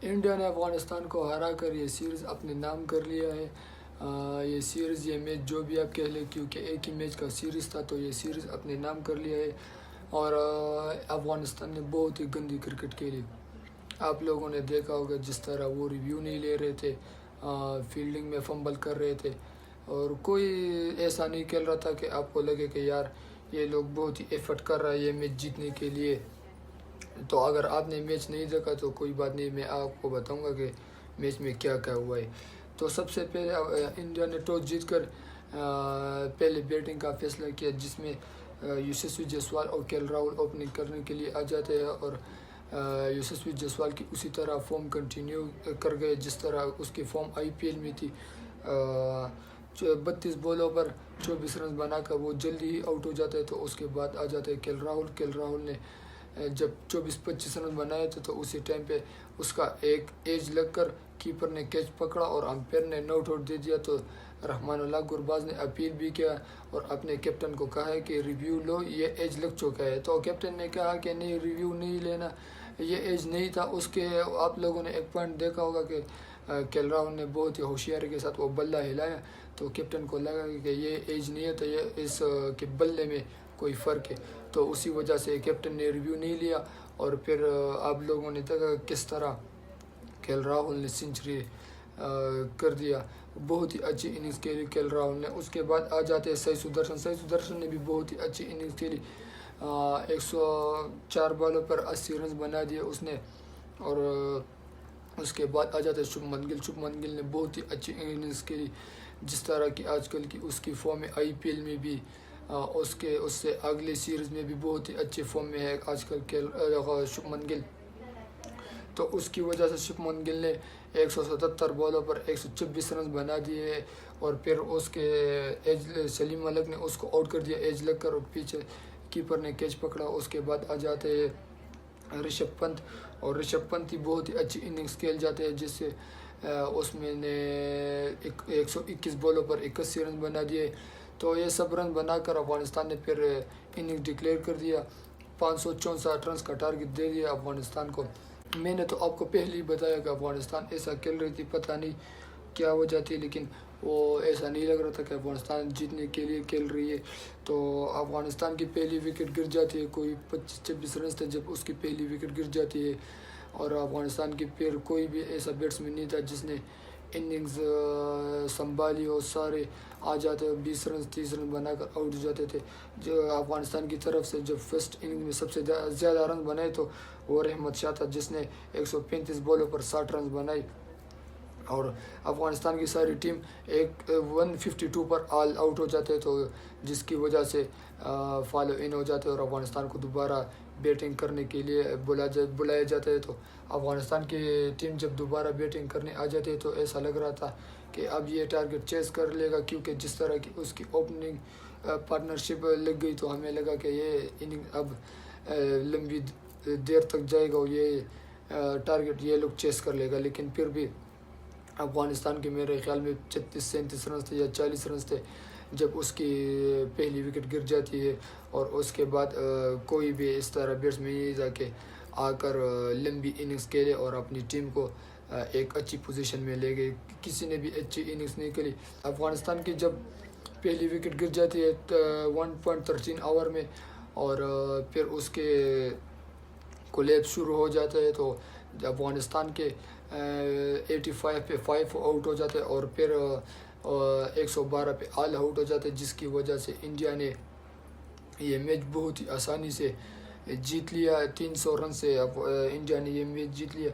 India نے افغانستان کو ہرا کر یہ سیریز اپنے نام کر لیا ہے۔ یہ میچ جو بھی آپ کہہ لیں، کیونکہ ایک ہی میچ کا سیریز تھا، تو یہ سیریز اپنے نام کر لیا ہے۔ اور افغانستان نے بہت ہی گندی کرکٹ کھیلی۔ آپ لوگوں نے دیکھا ہوگا جس طرح وہ ریویو نہیں لے رہے تھے، فیلڈنگ میں فمبل کر رہے تھے، اور کوئی ایسا نہیں کھیل رہا تھا کہ آپ کو لگے کہ یار یہ لوگ بہت ہی ایفرٹ کر رہا ہے یہ میچ جیتنے کے لیے۔ تو اگر آپ نے میچ نہیں دیکھا تو کوئی بات نہیں، میں آپ کو بتاؤں گا کہ میچ میں کیا کیا ہوا ہے۔ تو سب سے پہلے انڈیا نے ٹاس جیت کر پہلے بیٹنگ کا فیصلہ کیا، جس میں یشسوی جیسوال اور کے ایل راہل اوپننگ کرنے کے لیے آ جاتے ہیں، اور یشسوی جیسوال کی اسی طرح فارم کنٹینیو کر گئے جس طرح اس کی فارم آئی پی ایل میں تھی۔ 32 بالوں پر 24 رنز بنا کر وہ جلدی ہی آؤٹ ہو جاتے ہیں۔ تو اس کے بعد آ جاتے ہیں کے ایل راہل نے جب 24-25 رن بنائے تھے، تو اسی ٹائم پہ اس کا ایک ایج لگ کر کیپر نے کیچ پکڑا اور امپائر نے ناٹ آؤٹ دے دیا۔ تو رحمان اللہ گرباز نے اپیل بھی کیا اور اپنے کیپٹن کو کہا ہے کہ ریویو لو، یہ ایج لگ چکا ہے۔ تو کیپٹن نے کہا کہ نہیں، ریویو نہیں لینا، یہ ایج نہیں تھا اس کے۔ آپ لوگوں نے ایک پوائنٹ دیکھا ہوگا کہ کے ایل راہل نے بہت ہی ہوشیاری کے ساتھ وہ بلہ ہلایا، تو کیپٹن کو لگا کہ یہ ایج نہیں ہے، تو یہ اس کے بلے میں کوئی فرق ہے، تو اسی وجہ سے کیپٹن نے ریویو نہیں لیا۔ اور پھر آپ لوگوں نے دیکھا کس طرح کے ایل راہل نے سنچری کر دیا، بہت ہی اچھی اننگز کھیلی کے ایل راہل نے۔ اس کے بعد آ جاتے ہیں سائی سدرشن نے بھی بہت ہی اچھی اننگز کھیلی، 104 بالوں پر 80 رنز بنا دیے اس نے۔ اور اس کے بعد آ جاتے ہیں شبھمن گل نے بہت ہی اچھی اننگز کھیلی، جس طرح کی آج کل کی اس کی فارم ہے آئی پی ایل میں بھی، اس سے اگلے سیریز میں بھی بہت ہی اچھے فارم میں ہے آج کل کے شبھمن گل۔ تو اس کی وجہ سے شبھمن گل نے 177 بالوں پر 126 رنز بنا دیے، اور پھر اس کے سلیم ملک نے اس کو آؤٹ کر دیا ایج لگ کر، اور پیچھے کیپر نے کیچ پکڑا۔ اس کے بعد آ جاتے ہیں رشبھ پنت، اور رشبھ پنت ہی بہت ہی اچھی اننگز کھیل جاتے ہیں، جس سے اس میں نے 121 بالوں پر 81 رن بنا دیے۔ تو یہ سب رن بنا کر افغانستان نے پھر اننگ ڈکلیئر کر دیا، 564 رنز کا ٹارگٹ دے دیا افغانستان کو۔ میں نے تو آپ کو پہلے ہی بتایا کہ افغانستان ایسا کھیل رہی تھی، پتہ نہیں کیا وجہ تھی، لیکن وہ ایسا نہیں لگ رہا تھا کہ افغانستان جیتنے کے لیے کھیل رہی ہے۔ تو افغانستان کی پہلی وکٹ گر جاتی ہے، کوئی 25-26 رنز تھے جب اس کی پہلی وکٹ گر جاتی ہے، اور افغانستان کی پھر کوئی بھی ایسا بیٹسمین نہیں تھا جس نے اننگز سنبھالی، اور سارے آ جاتے 20 رنز 30 رن بنا کر آؤٹ ہو جاتے تھے۔ جو افغانستان کی طرف سے جب فرسٹ اننگ میں سب سے زیادہ رن بنائے تو وہ رحمت شاہ تھا، جس نے 135 بالوں پر 60 رنز بنائی، اور افغانستان کی ساری ٹیم 152 پر آل آؤٹ ہو جاتے، تو جس کی وجہ سے فالو ان ہو جاتے اور افغانستان کو دوبارہ بیٹنگ کرنے کے لیے بلایا جاتا ہے۔ تو افغانستان کی ٹیم جب دوبارہ بیٹنگ کرنے آ جاتی ہے تو ایسا لگ رہا تھا کہ اب یہ ٹارگٹ چیز کر لے گا، کیونکہ جس طرح کی اس کی اوپننگ پارٹنرشپ لگ گئی، تو ہمیں لگا کہ یہ اننگ اب لمبی دیر تک جائے گا، یہ ٹارگٹ یہ لوگ چیز کر لے گا۔ لیکن پھر بھی افغانستان کے میرے خیال میں 36-37 رنز تھے یا 40 رنز تھے جب اس کی پہلی وکٹ گر جاتی ہے، اور اس کے بعد کوئی بھی اس طرح بیٹسمین نہیں تھا کہ آ کر لمبی اننگز کھیلے اور اپنی ٹیم کو ایک اچھی پوزیشن میں لے گئے۔ کسی نے بھی اچھی اننگز نہیں کھیلی۔ افغانستان کی جب پہلی وکٹ گر جاتی ہے 1.13 اوور میں، اور پھر اس کے کولیپس شروع ہو جاتا ہے، تو افغانستان کے 85 پہ 5 آؤٹ ہو جاتے ہیں، اور پھر 112 پہ آل آؤٹ ہو جاتے، جس کی وجہ سے انڈیا نے یہ میچ بہت ہی آسانی سے جیت لیا۔ 300 رن سے انڈیا نے یہ میچ جیت لیا۔